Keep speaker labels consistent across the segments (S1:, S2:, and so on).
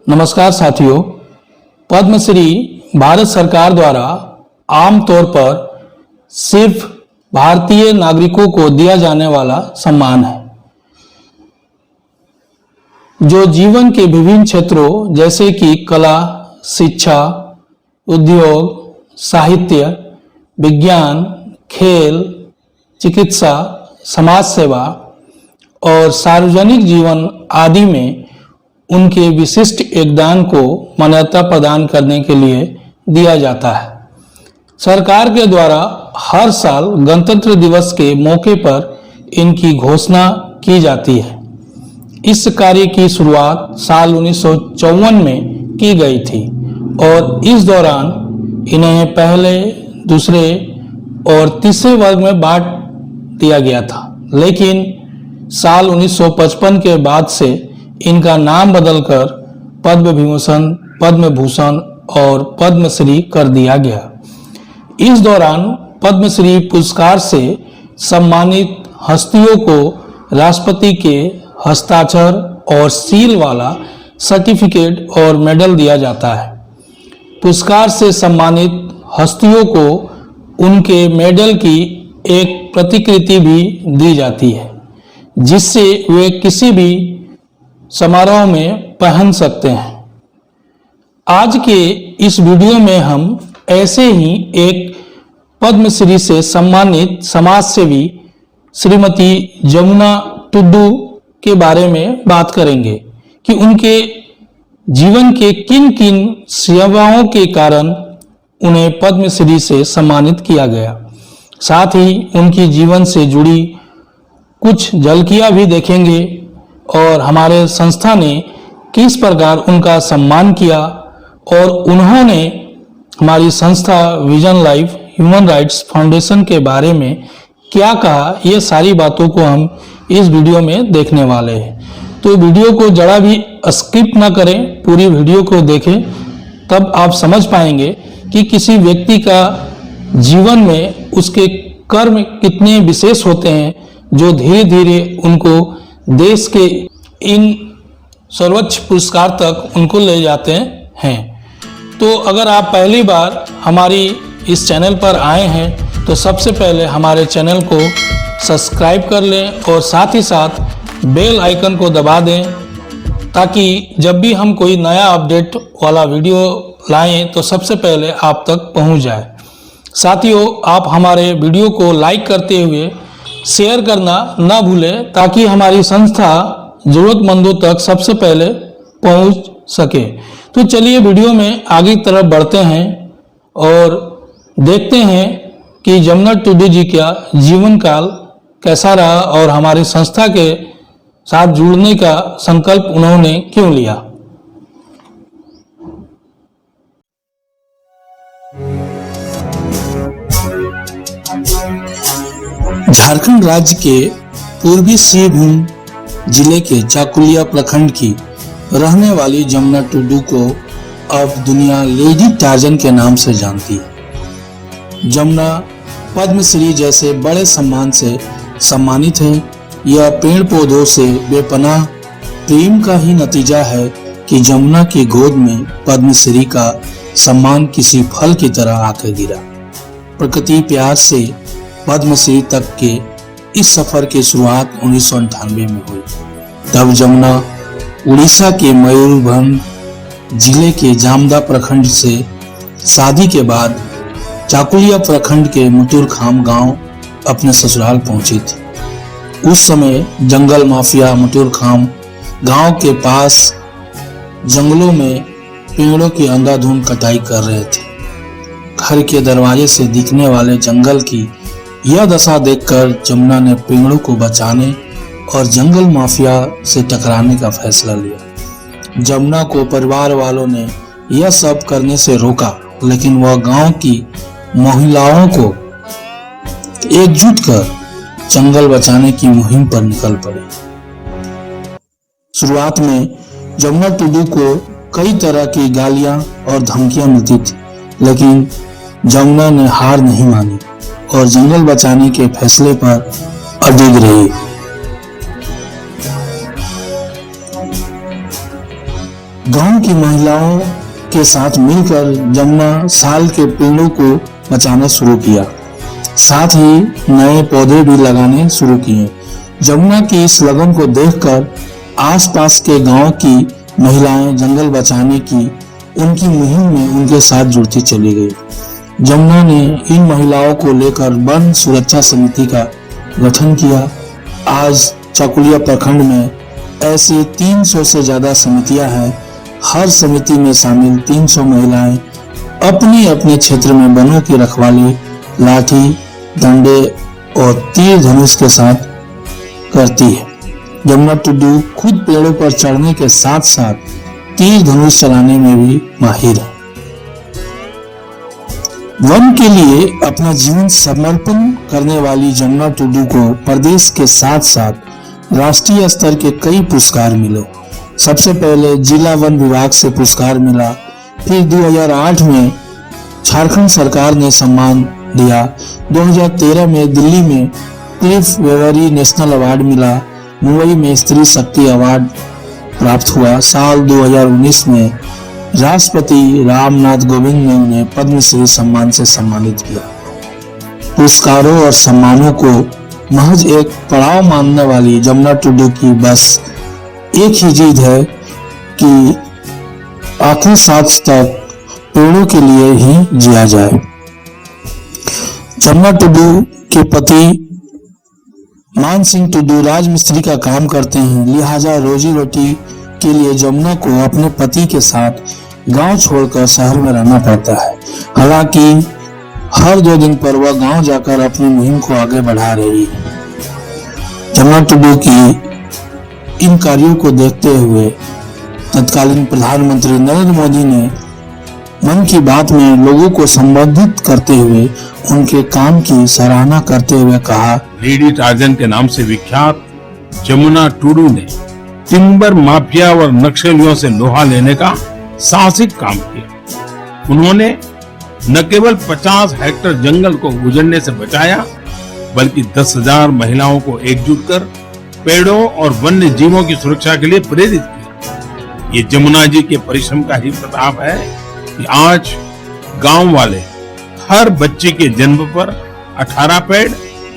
S1: नमस्कार साथियों, पद्मश्री भारत सरकार द्वारा आमतौर पर सिर्फ भारतीय नागरिकों को दिया जाने वाला सम्मान है, जो जीवन के विभिन्न क्षेत्रों जैसे कि कला, शिक्षा, उद्योग, साहित्य, विज्ञान, खेल, चिकित्सा, समाज सेवा और सार्वजनिक जीवन आदि में उनके विशिष्ट योगदान को मान्यता प्रदान करने के लिए दिया जाता है। सरकार के द्वारा हर साल गणतंत्र दिवस के मौके पर इनकी घोषणा की जाती है। इस कार्य की शुरुआत साल 1954 में की गई थी और इस दौरान इन्हें पहले, दूसरे और तीसरे वर्ग में बांट दिया गया था, लेकिन साल 1955 के बाद से इनका नाम बदलकर पद्म विभूषण, पद्म भूषण और पद्मश्री कर दिया गया। इस दौरान पद्मश्री पुरस्कार से सम्मानित हस्तियों को राष्ट्रपति के हस्ताक्षर और सील वाला सर्टिफिकेट और मेडल दिया जाता है। पुरस्कार से सम्मानित हस्तियों को उनके मेडल की एक प्रतिकृति भी दी जाती है, जिससे वे किसी भी समारोह में पहन सकते हैं। आज के इस वीडियो में हम ऐसे ही एक पद्मश्री से सम्मानित समाजसेवी श्रीमती जमुना टुडू के बारे में बात करेंगे कि उनके जीवन के किन किन सेवाओं के कारण उन्हें पद्मश्री से सम्मानित किया गया। साथ ही उनकी जीवन से जुड़ी कुछ झलकियां भी देखेंगे और हमारे संस्था ने किस प्रकार उनका सम्मान किया और उन्होंने हमारी संस्था vision life human rights foundation के बारे में क्या कहा, ये सारी बातों को हम इस वीडियो में देखने वाले हैं। तो वीडियो को जरा भी स्किप ना करें, पूरी वीडियो को देखें, तब आप समझ पाएंगे कि किसी व्यक्ति का जीवन में उसके कर्म कितने विशेष होते हैं, जो धीरे धीरे उनको देश के इन सर्वोच्च पुरस्कार तक उनको ले जाते हैं। तो अगर आप पहली बार हमारी इस चैनल पर आए हैं तो सबसे पहले हमारे चैनल को सब्सक्राइब कर लें और साथ ही साथ बेल आइकन को दबा दें, ताकि जब भी हम कोई नया अपडेट वाला वीडियो लाएं तो सबसे पहले आप तक पहुंच जाए। साथियों, आप हमारे वीडियो को लाइक करते हुए शेयर करना ना भूलें, ताकि हमारी संस्था जरूरतमंदों तक सबसे पहले पहुंच सके। तो चलिए वीडियो में आगे की तरफ बढ़ते हैं और देखते हैं कि जमुना टुडू जी का जीवन काल कैसा रहा और हमारी संस्था के साथ जुड़ने का संकल्प उन्होंने क्यों लिया। झारखंड राज्य के पूर्वी सिंहभूम जिले के चाकुलिया प्रखंड की रहने वाली जमुना टुडू को अब दुनिया लेडी टार्जन के नाम से जानती है। जमुना पद्मश्री जैसे बड़े सम्मान से सम्मानित है। यह पेड़ पौधों से बेपनाह प्रेम का ही नतीजा है कि जमुना की गोद में पद्मश्री का सम्मान किसी फल की तरह आकर गिरा। प्रकृति प्यार से पद्मश्री तक के इस सफर की शुरुआत 1998 में हुई। तब जमुना उड़ीसा के मयूरभंज जिले के जामदा प्रखंड से शादी के बाद चाकुलिया प्रखंड के मुतुरखाम गांव अपने ससुराल पहुंची थी। उस समय जंगल माफिया मुतुरखाम गांव के पास जंगलों में पेड़ों की अंधाधुंध कटाई कर रहे थे। घर के दरवाजे से दिखने वाले जंगल की यह दशा देखकर जमुना ने पेड़ों को बचाने और जंगल माफिया से टकराने का फैसला लिया। जमुना को परिवार वालों ने यह सब करने से रोका, लेकिन वह गांव की महिलाओं को एकजुट कर जंगल बचाने की मुहिम पर निकल पड़ी। शुरुआत में जमुना टुडू को कई तरह की गालियां और धमकियां मिलती थी, लेकिन जमुना ने हार नहीं मानी और जंगल बचाने के फैसले पर अडिग रही। गांव की महिलाओं के साथ मिलकर जमुना साल के पेड़ों को बचाना शुरू किया, साथ ही नए पौधे भी लगाने शुरू किए। जमुना की इस लगन को देखकर आसपास के गांव की महिलाएं जंगल बचाने की उनकी मुहिम में उनके साथ जुड़ती चली गई। जमुना ने इन महिलाओं को लेकर वन सुरक्षा समिति का गठन किया। आज चाकुलिया प्रखंड में ऐसी 300 से ज्यादा समितियां हैं। हर समिति में शामिल 300 महिलाएं अपने अपने क्षेत्र में वनों की रखवाली लाठी, डंडे और तीर धनुष के साथ करती है। जमुना टुडू खुद पेड़ों पर चढ़ने के साथ साथ तीर धनुष चलाने में भी माहिर है। वन के लिए अपना जीवन समर्पण करने वाली जमुना टुडू को प्रदेश के साथ साथ राष्ट्रीय स्तर के कई पुरस्कार मिले। सबसे पहले जिला वन विभाग से पुरस्कार मिला, फिर 2008 में झारखंड सरकार ने सम्मान दिया। 2013 में दिल्ली में क्लिफ वेवरी नेशनल अवार्ड मिला। मुंबई में स्त्री शक्ति अवार्ड प्राप्त हुआ। साल 2019 में राष्ट्रपति रामनाथ कोविंद ने उन्हें पद्मश्री सम्मान से सम्मानित किया। पुरस्कारों और सम्मानों को महज एक पड़ाव मानने वाली जमुना टुडू की बस एक ही जिद है कि आखिरी सांस तक पेड़ों के लिए ही जिया जाए। जमुना टुडू के पति मान सिंह टुडू राजमिस्त्री का काम करते हैं, लिहाजा रोजी रोटी के लिए जमुना को अपने पति के साथ गांव छोड़कर शहर में रहना पड़ता है। हालांकि हर 2 दिन पर वह गांव जाकर अपनी मुहिम को आगे बढ़ा रही है। जमुना टुडू की इन कार्यों को देखते हुए तत्कालीन प्रधानमंत्री नरेंद्र मोदी ने मन की बात में लोगों को संबोधित करते हुए उनके काम की सराहना करते हुए कहा,
S2: लेडी टार्जन के नाम से विख्यात जमुना टुडू ने टिम्बर माफिया और नक्सलियों से लोहा लेने का साहसिक काम किया। उन्होंने न केवल 50 हेक्टेयर जंगल को उजड़ने से बचाया, बल्कि 10,000 महिलाओं को एकजुट कर पेड़ों और वन्य जीवों की सुरक्षा के लिए प्रेरित किया। ये जमुना जी के परिश्रम का ही प्रताप है कि आज गांव वाले हर बच्चे के जन्म पर 18 पेड़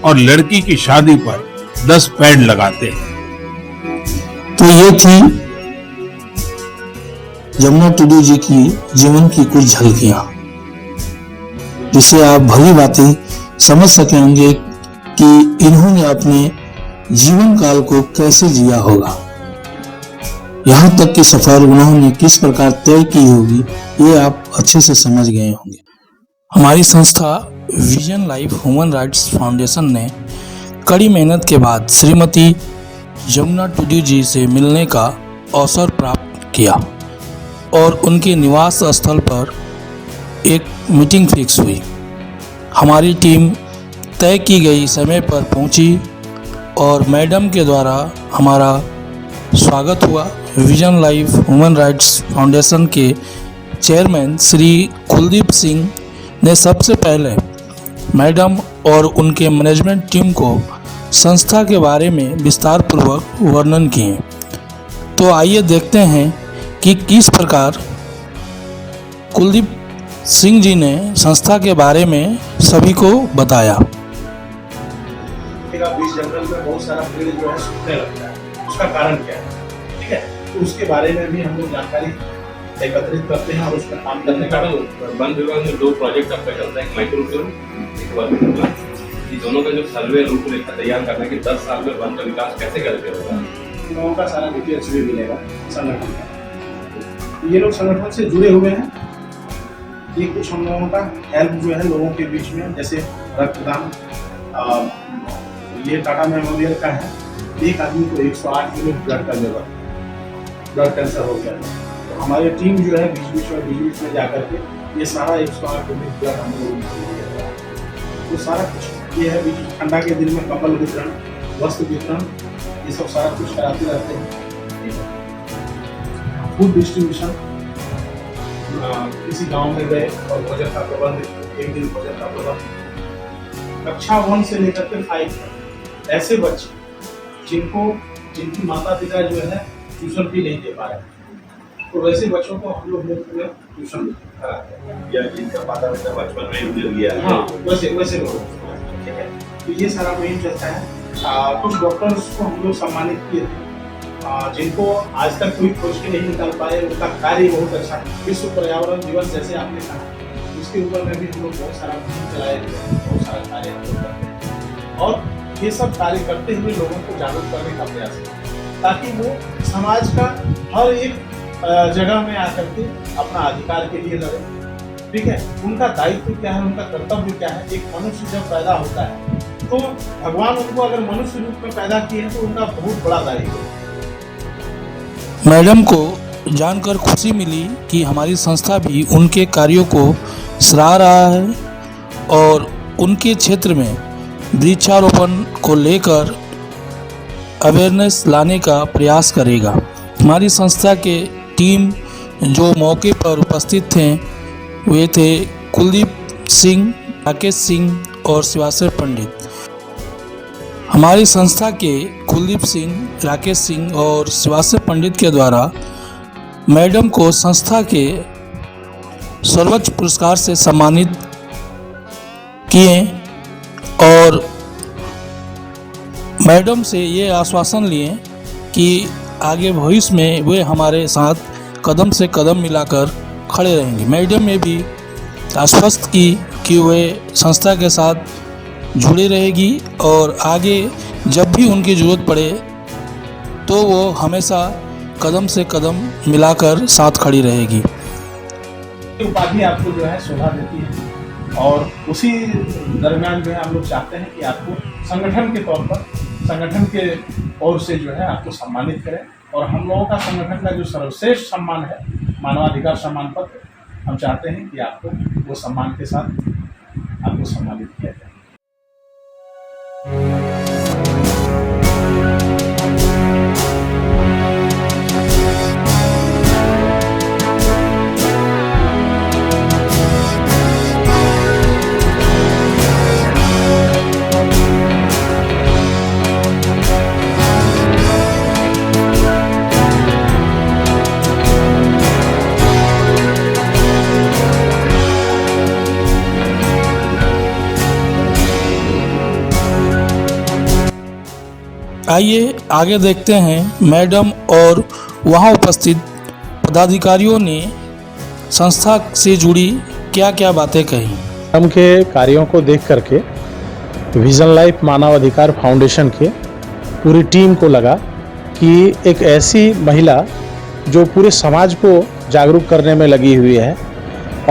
S2: और लड़की की शादी पर 10 पेड़ लगाते हैं।
S1: तो ये थी जमुना टुडू जी की जीवन की कुछ झलकियां, जिसे आप भली बातें समझ सकेंगे कि इन्होंने अपने जीवन काल को कैसे जिया होगा। यहाँ तक कि सफर उन्होंने किस प्रकार तय की होगी, ये आप अच्छे से समझ गए होंगे। हमारी संस्था vision life human rights foundation ने कड़ी मेहनत के बाद श्रीमती जमुना टुडू जी से मिलने का अवसर प्राप्त किया और उनके निवास स्थल पर एक मीटिंग फिक्स हुई। हमारी टीम तय की गई समय पर पहुंची और मैडम के द्वारा हमारा स्वागत हुआ। Vision life human rights foundation के चेयरमैन श्री कुलदीप सिंह ने सबसे पहले मैडम और उनके मैनेजमेंट टीम को संस्था के बारे में विस्तार पूर्वक वर्णन किए। तो आइए देखते हैं कि किस प्रकार कुलदीप सिंह जी ने संस्था के बारे में सभी को बताया।
S3: बीच जंगल में बहुत सारा पेड़ जो है सूखने लगता है, उसका कारण क्या है, ठीक है, तो उसके बारे में भी हम लोग जानकारी एकत्रित करते हैं और उस पर काम करने का।
S4: वन विभाग में 2 प्रोजेक्ट आपका चलता है, एक माइक्रो ड्रोन, एक वन विभाग। ये दोनों का जो सर्वे रूपरेखा तैयार करना है कि 10 साल में वन का विकास कैसे करके होगा,
S3: लोगों का सारा डिटेल्स भी मिलेगा संगठन का। ये लोग संगठन से जुड़े हुए हैं। ये कुछ हम लोगों का हेल्प जो है लोगों के बीच में, जैसे रक्तदान, ये टाटा मेमोरियल का है। एक आदमी को 108 यूनिट ब्लड का जरूरत, ब्लड कैंसर हो गया, तो हमारी टीम जो है बीच में जाकर के ये सारा 108 यूनिट ब्लड हम लोग तो सारा कुछ ये है। बीच ठंडा के दिन में कंबल वितरण, वस्त्र वितरण, ये सब सारा कुछ कराते रहते हैं। फूड डिस्ट्रीब्यूशन, किसी गांव में गए और भोजन का प्रबंध, एक दिन भोजन का प्रबंध। कक्षा 1 से लेकर के 5 तक ऐसे बच्चे जिनकी माता पिता जो है ट्यूशन फी नहीं दे पा रहे, तो वैसे बच्चों को हम लोग मुफ्त में ट्यूशन कराते हैं,
S4: या जिनका माता पिता बचपन में ही गुजर गया है।
S3: हाँ वैसे लोग, ठीक है। तो ये सारा मुहिम चलता है। कुछ डॉक्टर्स को हम लोग सम्मानित किए थे, जिनको आज तक कोई खोज के नहीं निकाल पाए, उनका कार्य बहुत अच्छा है। विश्व पर्यावरण दिवस जैसे आपने कहा, उसके ऊपर में भी हम लोग बहुत सारा मुहिम चलाए हुए हैं, बहुत सारा कार्य हम लोग करते हैं और ये सब कार्य करते हुए लोगों को जागरूक करने का प्रयास करते हैं, ताकि वो समाज का हर एक जगह में आकर के अपना अधिकार के लिए लड़े। ठीक है, उनका दायित्व क्या है, उनका कर्तव्य क्या है। एक मनुष्य जब पैदा होता है तो भगवान उनको अगर मनुष्य रूप में पैदा किए हैं तो उनका बहुत बड़ा दायित्व है।
S1: मैडम को जानकर खुशी मिली कि हमारी संस्था भी उनके कार्यों को सराह रहा है और उनके क्षेत्र में वृक्षारोपण को लेकर अवेयरनेस लाने का प्रयास करेगा। हमारी संस्था के टीम जो मौके पर उपस्थित थे वे थे कुलदीप सिंह, राकेश सिंह और शिवाश्रय पंडित। हमारी संस्था के कुलदीप सिंह, राकेश सिंह और शिवाश्रय पंडित के द्वारा मैडम को संस्था के सर्वोच्च पुरस्कार से सम्मानित किए और मैडम से ये आश्वासन लिए कि आगे भविष्य में वे हमारे साथ कदम से कदम मिलाकर खड़े रहेंगे। मैडम ने भी आश्वस्त की कि वे संस्था के साथ जुड़ी रहेगी और आगे जब भी उनकी ज़रूरत पड़े तो वो हमेशा कदम से कदम मिलाकर साथ खड़ी रहेगी।
S3: उपाधि आपको जो है शोभा देती है और उसी दरमियान जो है हम लोग चाहते हैं कि आपको संगठन के तौर पर, संगठन के ओर से जो है आपको सम्मानित करें और हम लोगों का संगठन का जो सर्वश्रेष्ठ सम्मान है, मानवाधिकार सम्मान पत्र, हम चाहते हैं कि आपको वो सम्मान के साथ आपको सम्मानित किया जाए।
S1: आइए आगे देखते हैं मैडम और वहां उपस्थित पदाधिकारियों ने संस्था से जुड़ी क्या क्या बातें कही।
S5: मैडम के कार्यों को देख करके विजन लाइफ मानवाधिकार फाउंडेशन के पूरी टीम को लगा कि एक ऐसी महिला जो पूरे समाज को जागरूक करने में लगी हुई है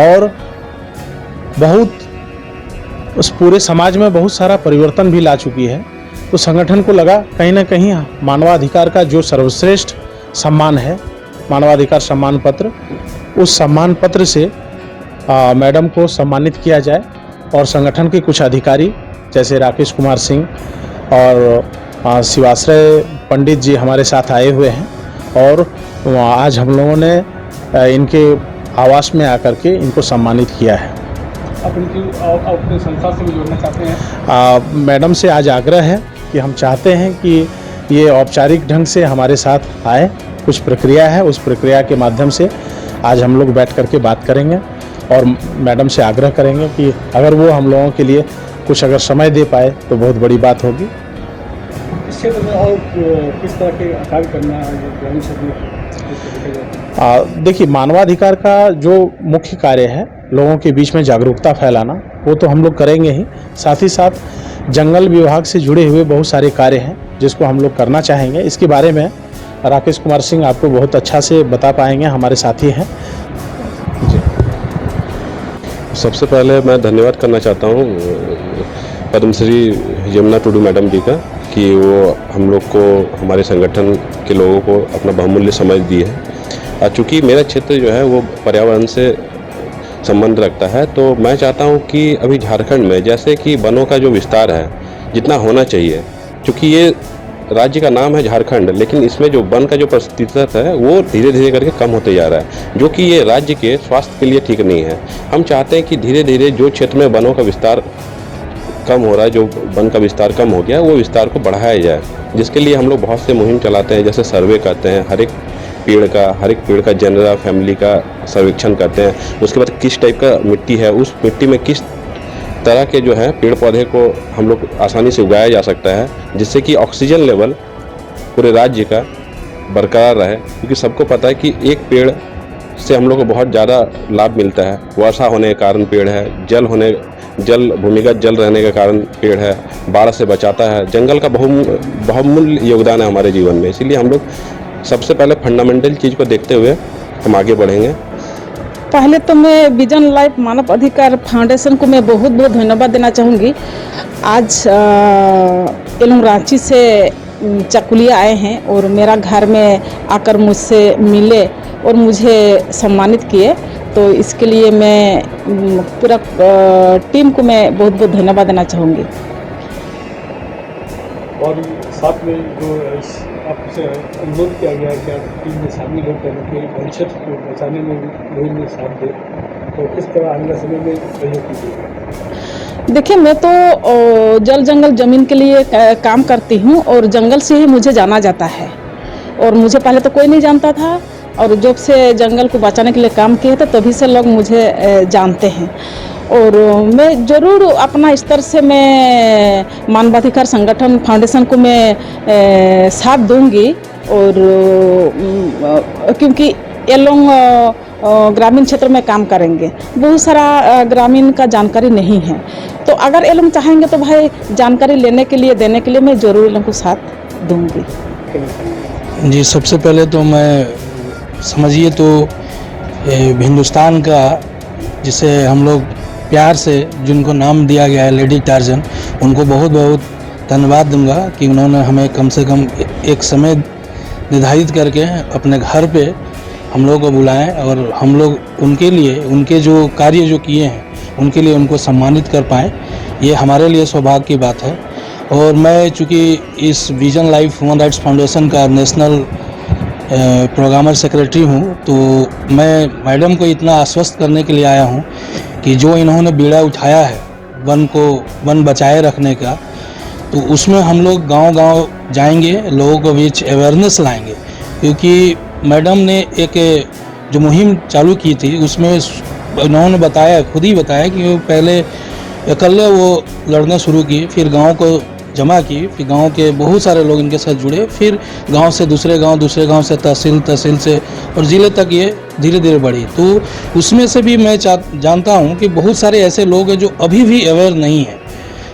S5: और उस पूरे समाज में बहुत सारा परिवर्तन भी ला चुकी है, तो संगठन को लगा कहीं ना कहीं मानवाधिकार का जो सर्वश्रेष्ठ सम्मान है, मानवाधिकार सम्मान पत्र, उस सम्मान पत्र से मैडम को सम्मानित किया जाए और संगठन के कुछ अधिकारी जैसे राकेश कुमार सिंह और शिवाश्रय पंडित जी हमारे साथ आए हुए हैं और आज हम लोगों ने इनके आवास में आकर के इनको सम्मानित किया है।
S6: आप अपनी संस्था से भी जोड़ना चाहते हैं?
S5: मैडम से आज आग्रह है कि हम चाहते हैं कि ये औपचारिक ढंग से हमारे साथ आए। कुछ प्रक्रिया है, उस प्रक्रिया के माध्यम से आज हम लोग बैठ करके बात करेंगे और मैडम से आग्रह करेंगे कि अगर वो हम लोगों के लिए कुछ अगर समय दे पाए तो बहुत बड़ी बात होगी।
S6: इस क्षेत्र में और किस तरह के कार्य करना है?
S5: देखिए, मानवाधिकार का जो मुख्य कार्य है लोगों के बीच में जागरूकता फैलाना, वो तो हम लोग करेंगे ही, साथ ही साथ जंगल विभाग से जुड़े हुए बहुत सारे कार्य हैं जिसको हम लोग करना चाहेंगे। इसके बारे में राकेश कुमार सिंह आपको बहुत अच्छा से बता पाएंगे, हमारे साथी हैं जी।
S7: सबसे पहले मैं धन्यवाद करना चाहता हूँ पद्मश्री यमुना टुडू मैडम जी का कि वो हम लोग को, हमारे संगठन के लोगों को अपना बहुमूल्य समय दी है। चूँकि मेरा क्षेत्र जो है वो पर्यावरण से संबंध रखता है, तो मैं चाहता हूँ कि अभी झारखंड में जैसे कि वनों का जो विस्तार है जितना होना चाहिए, क्योंकि ये राज्य का नाम है झारखंड, लेकिन इसमें जो वन का जो प्रतिशत है वो धीरे धीरे करके कम होते जा रहा है, जो कि ये राज्य के स्वास्थ्य के लिए ठीक नहीं है। हम चाहते हैं कि धीरे धीरे जो क्षेत्र में वनों का विस्तार कम हो रहा है, जो वन का विस्तार कम हो गया है, वो विस्तार को बढ़ाया जाए, जिसके लिए हम लोग बहुत से मुहिम चलाते हैं, जैसे सर्वे करते हैं, हर एक पेड़ का, हर एक पेड़ का जनरल फैमिली का सर्वेक्षण करते हैं। उसके बाद किस टाइप का मिट्टी है, उस मिट्टी में किस तरह के जो है पेड़ पौधे को हम लोग आसानी से उगाया जा सकता है, जिससे कि ऑक्सीजन लेवल पूरे राज्य का बरकरार रहे। क्योंकि सबको पता है कि एक पेड़ से हम लोग को बहुत ज़्यादा लाभ मिलता है। वर्षा होने के कारण पेड़ है, भूमिगत जल रहने के कारण पेड़ है, बाढ़ से बचाता है। जंगल का बहुमूल्य योगदान है हमारे जीवन में। इसीलिए हम लोग सबसे पहले फंडामेंटल चीज़ को देखते हुए हम आगे बढ़ेंगे।
S8: पहले तो मैं विजन लाइफ मानव अधिकार फाउंडेशन को मैं बहुत बहुत धन्यवाद देना चाहूँगी। आज ये लोग रांची से चकुलिया आए हैं और मेरा घर में आकर मुझसे मिले और मुझे सम्मानित किए, तो इसके लिए मैं पूरा टीम को मैं बहुत बहुत धन्यवाद देना चाहूँगी।
S6: और साथ में जो आपसे अनुरोध किया गया है कि आप टीम में शामिल होकर के वन क्षेत्र को बचाने में भी लोगों में साथ दें, तो किस तरह आने वाले समय में सहयोग कीजिएगा?
S8: देखिए, मैं तो जल जंगल ज़मीन के लिए काम करती हूँ और जंगल से ही मुझे जाना जाता है। और मुझे पहले तो कोई नहीं जानता था, और जब से जंगल को बचाने के लिए काम किए थे तभी से लोग मुझे जानते हैं। और मैं ज़रूर अपना स्तर से मैं मानवाधिकार संगठन फाउंडेशन को मैं साथ दूंगी। और क्योंकि ये लोग ग्रामीण क्षेत्र में काम करेंगे, बहुत सारा ग्रामीण का जानकारी नहीं है, तो अगर ये लोग चाहेंगे तो भाई जानकारी लेने के लिए देने के लिए मैं ज़रूर लोगों को साथ दूंगी।
S1: जी, सबसे पहले तो मैं समझिए तो हिंदुस्तान का, जिसे हम लोग प्यार से जिनको नाम दिया गया है लेडी टार्जन, उनको बहुत बहुत धन्यवाद दूंगा कि उन्होंने हमें कम से कम एक समय निर्धारित करके अपने घर पे हम लोग को बुलाएं और हम लोग उनके लिए, उनके जो कार्य जो किए हैं उनके लिए उनको सम्मानित कर पाएँ। ये हमारे लिए सौभाग्य की बात है। और मैं चूँकि इस vision life human rights foundation का नेशनल प्रोग्रामर सेक्रेटरी हूँ, तो मैं मैडम को इतना आश्वस्त करने के लिए आया हूँ कि जो इन्होंने बीड़ा उठाया है वन बचाए रखने का, तो उसमें हम लोग गांव-गांव जाएंगे, लोगों को बीच अवेयरनेस लाएंगे। क्योंकि मैडम ने एक जो मुहिम चालू की थी उसमें उन्होंने बताया, खुद ही बताया कि वो पहले अकेले वो लड़ना शुरू किए, फिर गांव को जमा की, फिर गांव के बहुत सारे लोग इनके साथ जुड़े, फिर गांव से दूसरे गांव से तहसील से और ज़िले तक ये धीरे धीरे बढ़ी। तो उसमें से भी मैं जानता हूं कि बहुत सारे ऐसे लोग हैं जो अभी भी अवेयर नहीं है।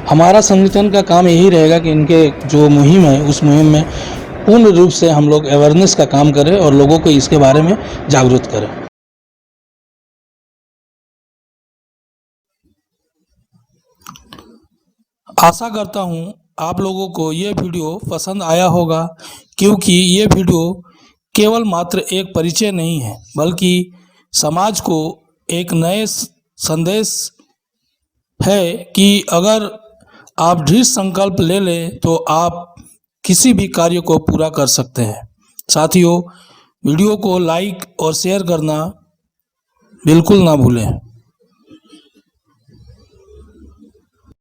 S1: हमारा संगठन का काम यही रहेगा कि इनके जो मुहिम है उस मुहिम में पूर्ण रूप से हम लोग अवेयरनेस का काम करें और लोगों को इसके बारे में जागरूक करें। आशा करता हूं आप लोगों को ये वीडियो पसंद आया होगा, क्योंकि ये वीडियो केवल मात्र एक परिचय नहीं है, बल्कि समाज को एक नए संदेश है कि अगर आप दृढ़ संकल्प ले लें तो आप किसी भी कार्य को पूरा कर सकते हैं। साथियों, वीडियो को लाइक और शेयर करना बिल्कुल ना भूलें।